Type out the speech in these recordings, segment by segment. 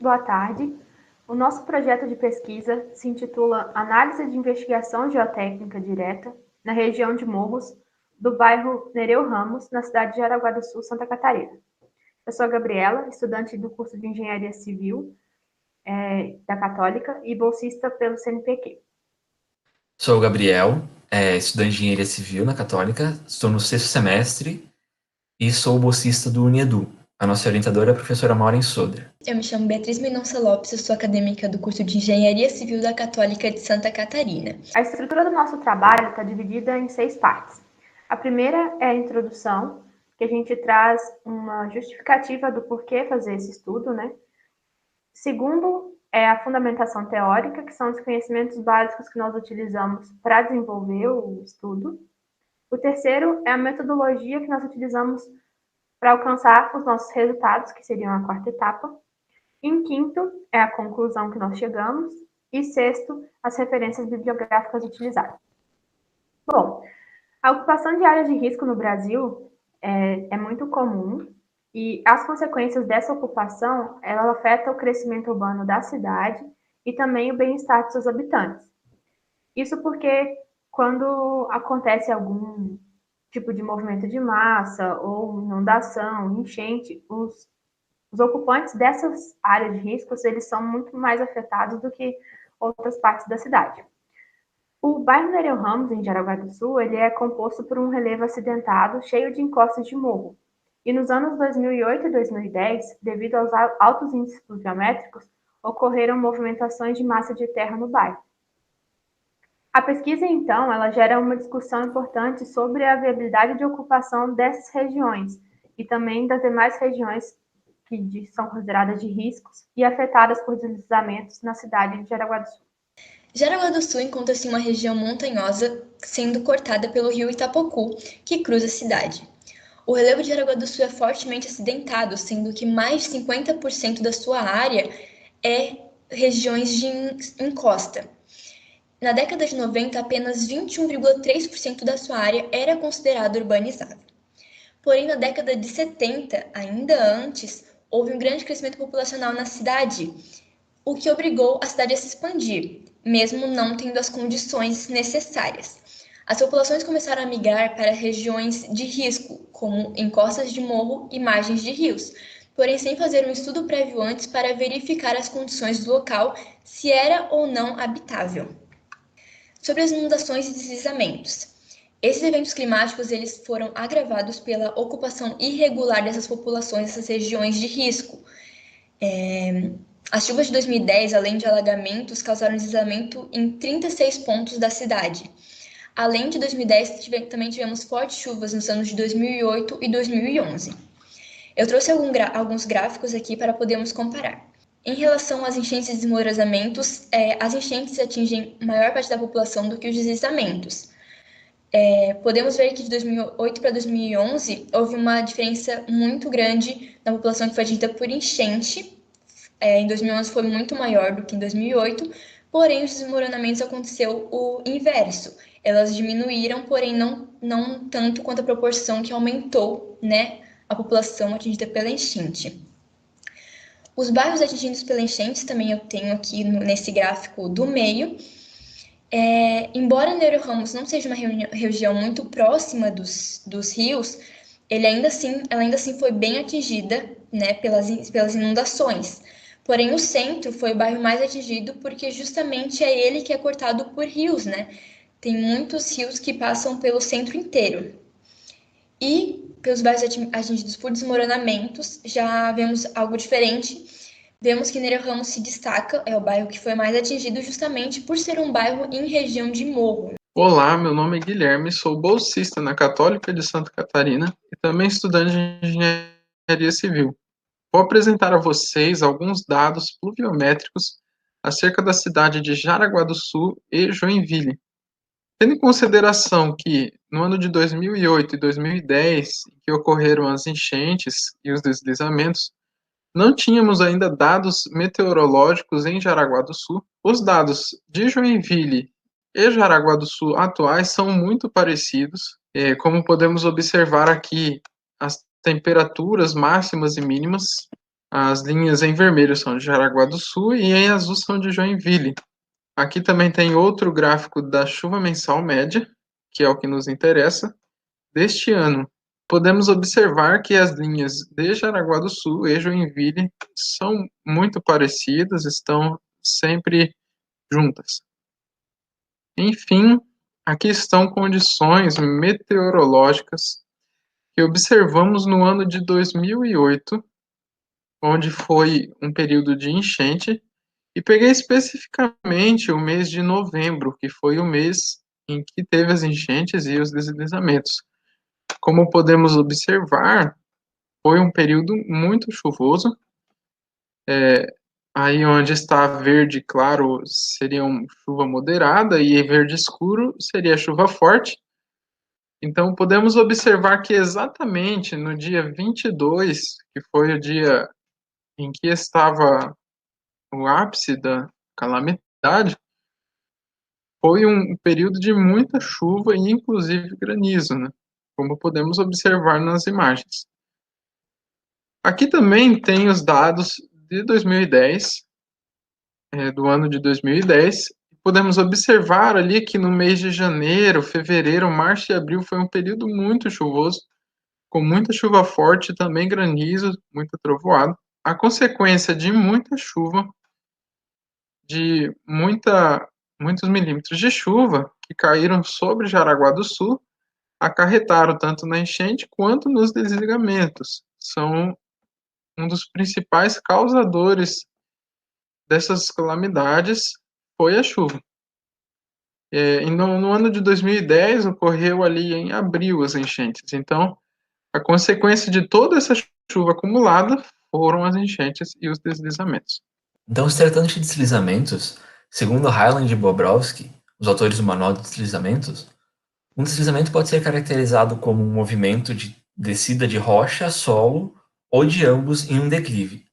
Boa tarde. O nosso projeto de pesquisa se intitula Análise de Investigação Geotécnica Direta na região de Morros do bairro Nereu Ramos, na cidade de Jaraguá do Sul, Santa Catarina. Eu sou a Gabriela, estudante do curso de Engenharia Civil da Católica e bolsista pelo CNPq. Sou o Gabriel, estudante de Engenharia Civil na Católica, estou no sexto semestre e sou bolsista do Uniedu. A nossa orientadora é a professora Maureen Soder. Eu me chamo Beatriz Mendonça Lopes, eu sou acadêmica do curso de Engenharia Civil da Católica de Santa Catarina. A estrutura do nosso trabalho está dividida em 6 partes. A primeira é a introdução, que a gente traz uma justificativa do porquê fazer esse estudo, né? Segundo é a fundamentação teórica, que são os conhecimentos básicos que nós utilizamos para desenvolver o estudo. O terceiro é a metodologia que nós utilizamos para alcançar os nossos resultados, que seriam a quarta etapa. Em quinto, é a conclusão que nós chegamos. E sexto, as referências bibliográficas utilizadas. Bom, a ocupação de áreas de risco no Brasil é muito comum e as consequências dessa ocupação, ela afeta o crescimento urbano da cidade e também o bem-estar de seus habitantes. Isso porque quando acontece algum tipo de movimento de massa ou inundação, enchente, os ocupantes dessas áreas de riscos, eles são muito mais afetados do que outras partes da cidade. O bairro Nereu Ramos, em Jaraguá do Sul, ele é composto por um relevo acidentado cheio de encostas de morro. E nos anos 2008 e 2010, devido aos altos índices pluviométricos, ocorreram movimentações de massa de terra no bairro. A pesquisa, então, ela gera uma discussão importante sobre a viabilidade de ocupação dessas regiões e também das demais regiões que são consideradas de riscos e afetadas por deslizamentos na cidade de Jaraguá do Sul. Jaraguá do Sul encontra-se em uma região montanhosa, sendo cortada pelo rio Itapocu, que cruza a cidade. O relevo de Jaraguá do Sul é fortemente acidentado, sendo que mais de 50% da sua área é regiões de encosta. Na década de 90, apenas 21,3% da sua área era considerada urbanizada. Porém, na década de 70, ainda antes, houve um grande crescimento populacional na cidade, o que obrigou a cidade a se expandir, mesmo não tendo as condições necessárias. As populações começaram a migrar para regiões de risco, como encostas de morro e margens de rios, porém sem fazer um estudo prévio antes para verificar as condições do local, se era ou não habitável. Sobre as inundações e deslizamentos. Esses eventos climáticos eles foram agravados pela ocupação irregular dessas populações, dessas regiões de risco. As chuvas de 2010, além de alagamentos, causaram deslizamento em 36 pontos da cidade. Além de 2010, também tivemos fortes chuvas nos anos de 2008 e 2011. Eu trouxe alguns gráficos aqui para podermos comparar. Em relação às enchentes e desmoronamentos, as enchentes atingem maior parte da população do que os deslizamentos. Podemos ver que de 2008 para 2011 houve uma diferença muito grande na população que foi atingida por enchente. Em 2011 foi muito maior do que em 2008, porém os desmoronamentos aconteceu o inverso. Elas diminuíram, porém não tanto quanto a proporção que aumentou, né, a população atingida pela enchente. Os bairros atingidos pela enchente também eu tenho aqui nesse gráfico do meio. Embora Nereu Ramos não seja uma região muito próxima dos rios, ela ainda assim foi bem atingida, né, pelas inundações. Porém, o centro foi o bairro mais atingido porque justamente é ele que é cortado por rios, né? Tem muitos rios que passam pelo centro inteiro. E pelos bairros atingidos por desmoronamentos, já vemos algo diferente. Vemos que Nereu Ramos se destaca, é o bairro que foi mais atingido justamente por ser um bairro em região de morro. Olá, meu nome é Guilherme, sou bolsista na Católica de Santa Catarina e também estudante de Engenharia Civil. Vou apresentar a vocês alguns dados pluviométricos acerca da cidade de Jaraguá do Sul e Joinville. Tendo em consideração que no ano de 2008 e 2010, que ocorreram as enchentes e os deslizamentos, não tínhamos ainda dados meteorológicos em Jaraguá do Sul. Os dados de Joinville e Jaraguá do Sul atuais são muito parecidos. Como podemos observar aqui, as temperaturas máximas e mínimas As linhas em vermelho são de Jaraguá do Sul e em azul são de Joinville. Aqui também tem outro gráfico da chuva mensal média, que é o que nos interessa, deste ano. Podemos observar que as linhas de Jaraguá do Sul e Joinville são muito parecidas, estão sempre juntas. Enfim, aqui estão condições meteorológicas que observamos no ano de 2008, onde foi um período de enchente, e peguei especificamente o mês de novembro, que foi o mês em que teve as enchentes e os deslizamentos. Como podemos observar, foi um período muito chuvoso. Aí onde está verde claro seria uma chuva moderada e verde escuro seria chuva forte. Então podemos observar que exatamente no dia 22, que foi o dia em que estava o ápice da calamidade, foi um período de muita chuva e inclusive granizo, né? Como podemos observar nas imagens. Aqui também tem os dados de 2010, do ano de 2010. Podemos observar ali que no mês de janeiro, fevereiro, março e abril foi um período muito chuvoso, com muita chuva forte, também granizo, muita trovoada. A consequência de muita chuva, de muitos milímetros de chuva que caíram sobre Jaraguá do Sul, acarretaram tanto na enchente quanto nos desligamentos. São um dos principais causadores dessas calamidades foi a chuva. No ano de 2010 ocorreu ali em abril as enchentes. Então, a consequência de toda essa chuva acumulada foram as enchentes e os deslizamentos. Então, se tratando de deslizamentos, segundo Hyland e Bobrovsky, os autores do Manual de Deslizamentos, um deslizamento pode ser caracterizado como um movimento de descida de rocha, solo ou de ambos em um declive.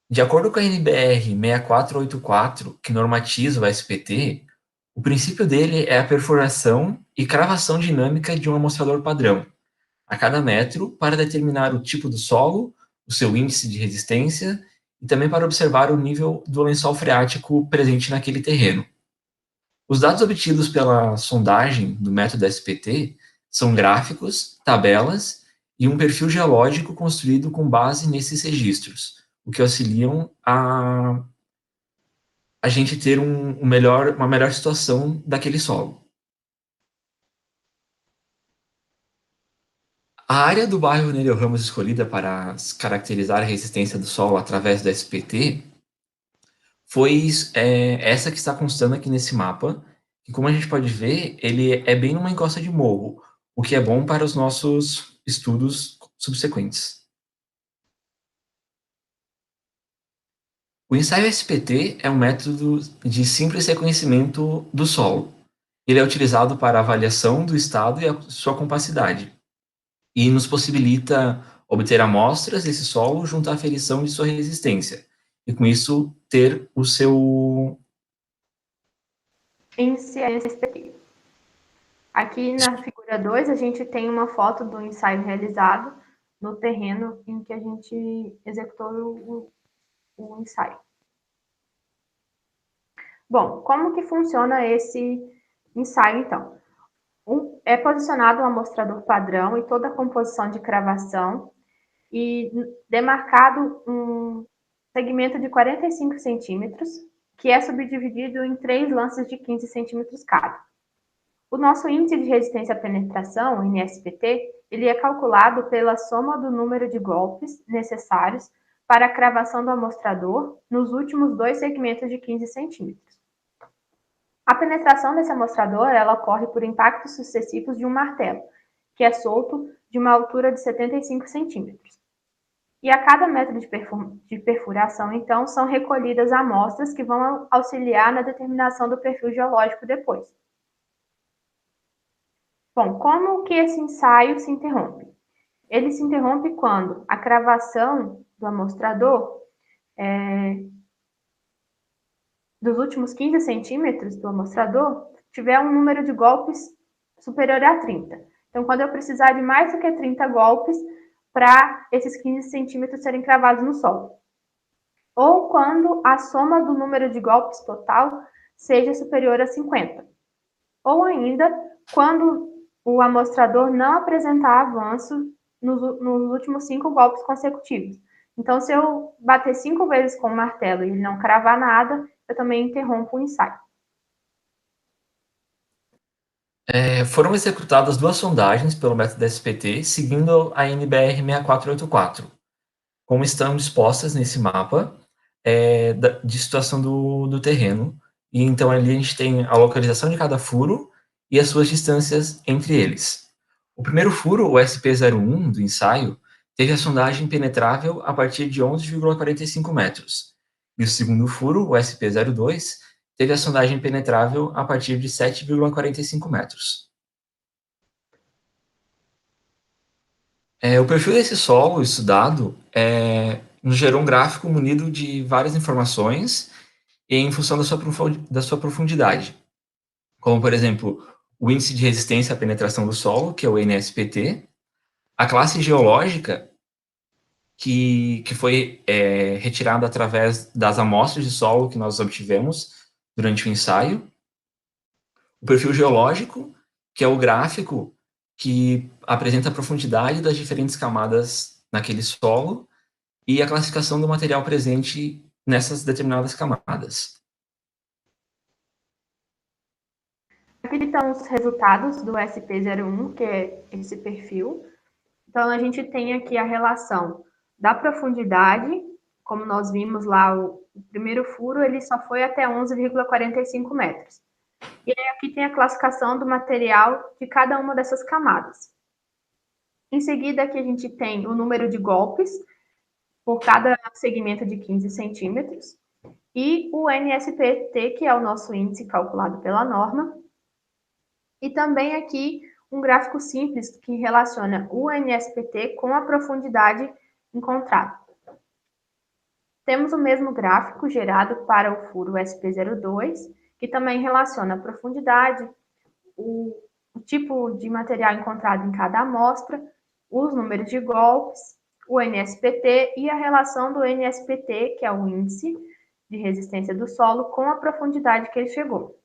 De acordo com a NBR 6484, que normatiza o SPT, o princípio dele é a perfuração e cravação dinâmica de um amostrador padrão, a cada metro, para determinar o tipo do solo, o seu índice de resistência e também para observar o nível do lençol freático presente naquele terreno. Os dados obtidos pela sondagem do método SPT são gráficos, tabelas e um perfil geológico construído com base nesses registros, o que auxiliam a gente ter uma melhor situação daquele solo. A área do bairro Nereu Ramos escolhida para caracterizar a resistência do solo através do SPT foi essa que está constando aqui nesse mapa, e como a gente pode ver, ele é bem numa encosta de morro, o que é bom para os nossos estudos subsequentes. O ensaio SPT é um método de simples reconhecimento do solo. Ele é utilizado para avaliação do estado e a sua compacidade, e nos possibilita obter amostras desse solo junto à aferição de sua resistência, e com isso ter o seu índice SPT. Aqui na figura 2, a gente tem uma foto do ensaio realizado no terreno em que a gente executou o ensaio. Bom, como que funciona esse ensaio, então? É posicionado um amostrador padrão e toda a composição de cravação e demarcado um segmento de 45 centímetros, que é subdividido em 3 lances de 15 centímetros cada. O nosso índice de resistência à penetração, NSPT, ele é calculado pela soma do número de golpes necessários para a cravação do amostrador nos últimos 2 segmentos de 15 centímetros. A penetração desse amostrador ela ocorre por impactos sucessivos de um martelo, que é solto de uma altura de 75 centímetros. E a cada metro de perfuração, então, são recolhidas amostras que vão auxiliar na determinação do perfil geológico depois. Bom, como que esse ensaio se interrompe? Ele se interrompe quando a cravação do amostrador dos últimos 15 centímetros do amostrador tiver um número de golpes superior a 30. Então, quando eu precisar de mais do que 30 golpes, para esses 15 centímetros serem cravados no solo. Ou quando a soma do número de golpes total seja superior a 50. Ou ainda, quando o amostrador não apresentar avanço nos últimos 5 golpes consecutivos. Então, se eu bater 5 vezes com o martelo e ele não cravar nada, eu também interrompo o ensaio. Foram executadas 2 sondagens pelo método SPT, seguindo a NBR 6484, como estão dispostas nesse mapa de situação do terreno. E então ali a gente tem a localização de cada furo e as suas distâncias entre eles. O primeiro furo, o SP01 do ensaio, teve a sondagem penetrável a partir de 11,45 metros. E o segundo furo, o SP02, teve a sondagem penetrável a partir de 7,45 metros. O perfil desse solo estudado nos gerou um gráfico munido de várias informações em função da sua profundidade, como, por exemplo, o índice de resistência à penetração do solo, que é o NSPT, a classe geológica, que foi retirada através das amostras de solo que nós obtivemos durante o ensaio, o perfil geológico, que é o gráfico que apresenta a profundidade das diferentes camadas naquele solo, e a classificação do material presente nessas determinadas camadas. Aqui estão os resultados do SP01, que é esse perfil. Então, a gente tem aqui a relação da profundidade, como nós vimos lá, o primeiro furo ele só foi até 11,45 metros. E aí aqui tem a classificação do material de cada uma dessas camadas. Em seguida, aqui a gente tem o número de golpes por cada segmento de 15 centímetros e o NSPT, que é o nosso índice calculado pela norma. E também aqui um gráfico simples que relaciona o NSPT com a profundidade encontrada. Temos o mesmo gráfico gerado para o furo SP02, que também relaciona a profundidade, o tipo de material encontrado em cada amostra, os números de golpes, o NSPT e a relação do NSPT, que é o índice de resistência do solo, com a profundidade que ele chegou.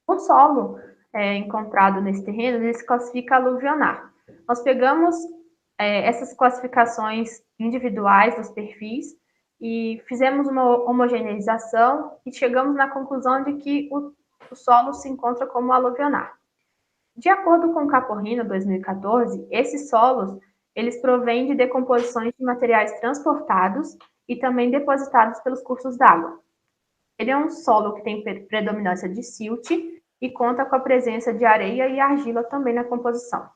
O solo encontrado nesse terreno, ele se classifica aluvionar. Nós pegamos essas classificações individuais dos perfis e fizemos uma homogeneização e chegamos na conclusão de que o solo se encontra como aluvionar. De acordo com o Caporrino 2014, esses solos eles provêm de decomposições de materiais transportados e também depositados pelos cursos d'água. Ele é um solo que tem predominância de silt e conta com a presença de areia e argila também na composição.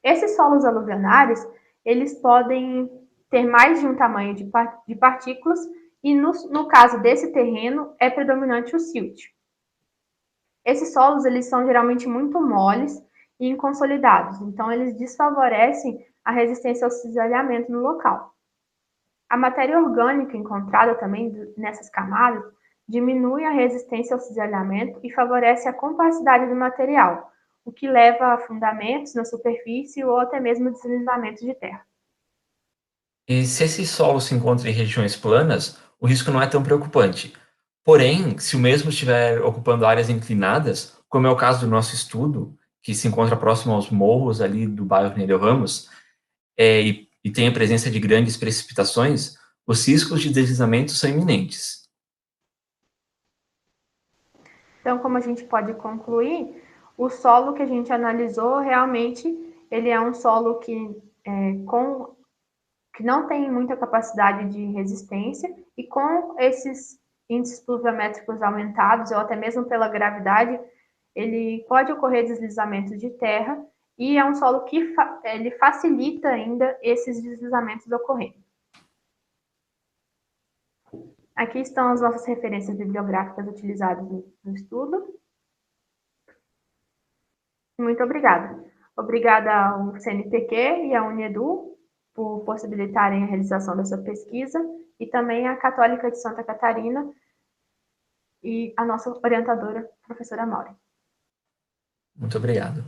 Esses solos aluvionares, eles podem ter mais de um tamanho de partículas e no caso desse terreno é predominante o silt. Esses solos eles são geralmente muito moles e inconsolidados, então eles desfavorecem a resistência ao cisalhamento no local. A matéria orgânica encontrada também nessas camadas diminui a resistência ao cisalhamento e favorece a compacidade do material, o que leva a afundamentos na superfície ou até mesmo deslizamentos de terra. E se esse solo se encontra em regiões planas, o risco não é tão preocupante. Porém, se o mesmo estiver ocupando áreas inclinadas, como é o caso do nosso estudo, que se encontra próximo aos morros ali do bairro Nereu Ramos, e tem a presença de grandes precipitações, os riscos de deslizamento são iminentes. Então, como a gente pode concluir, o solo que a gente analisou, realmente, ele é um solo que não tem muita capacidade de resistência, e com esses índices pluviométricos aumentados, ou até mesmo pela gravidade, ele pode ocorrer deslizamentos de terra, e é um solo que ele facilita ainda esses deslizamentos ocorrendo. Aqui estão as nossas referências bibliográficas utilizadas no estudo. Muito obrigada. Obrigada ao CNPq e à Unedu por possibilitarem a realização dessa pesquisa e também à Católica de Santa Catarina e a nossa orientadora, professora Mauri. Muito obrigado.